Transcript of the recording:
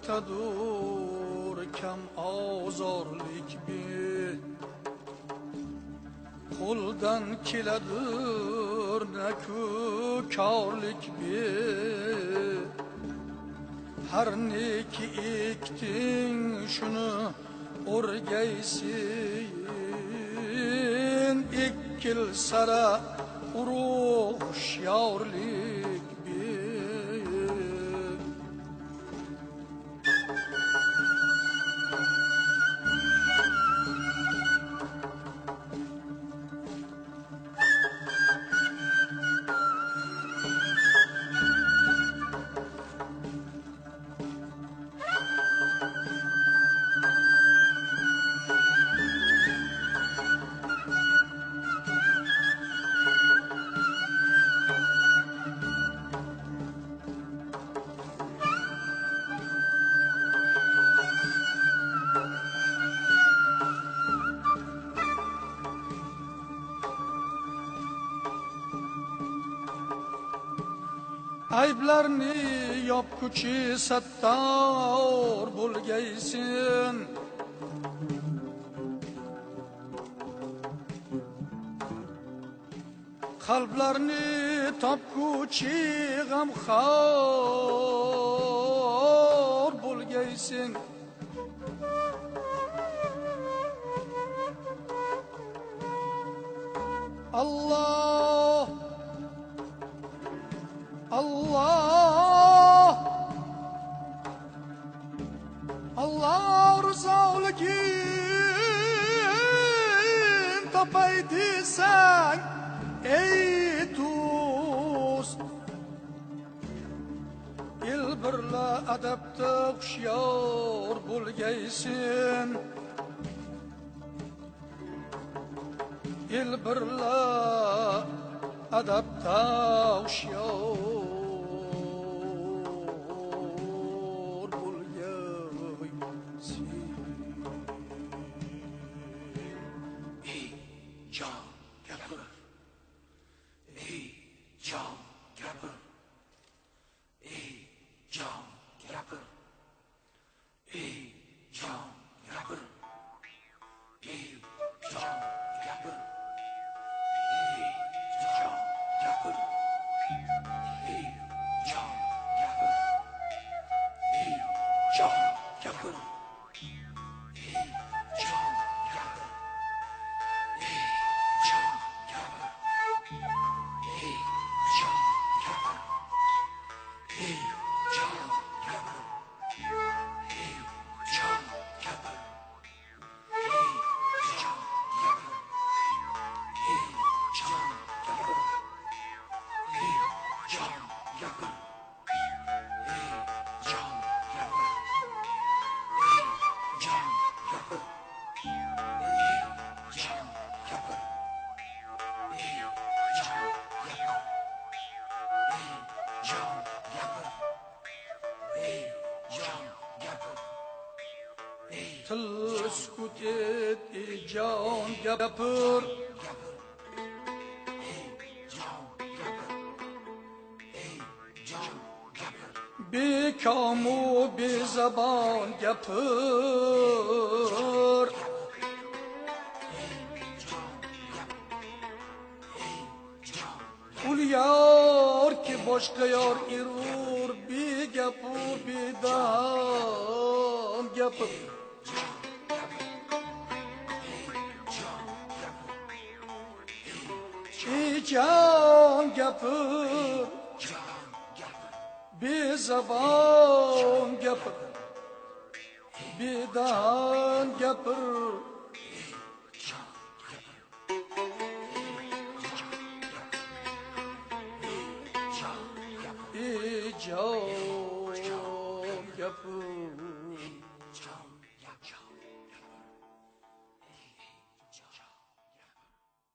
dur kam ozorlik bir qo'ldan keladur naku korlik bir har neki ekting shuni o'rgaysin ikkil sara urug' yorlik bir ayblarni yopguchi sattor bo'lgaysin qalblarni topguchi g'amxor bo'lgaysin Allah Allah Allah rızolikin topay desang ey do'st el birla adabda hushyor bo'lgaysin el birla adabda hushyor til sukut et jon gapir bekamu bezabon gapir ul yor ki boshqa yor erur begapur bedam gapir jon gapir bezabon gapir bedan gapir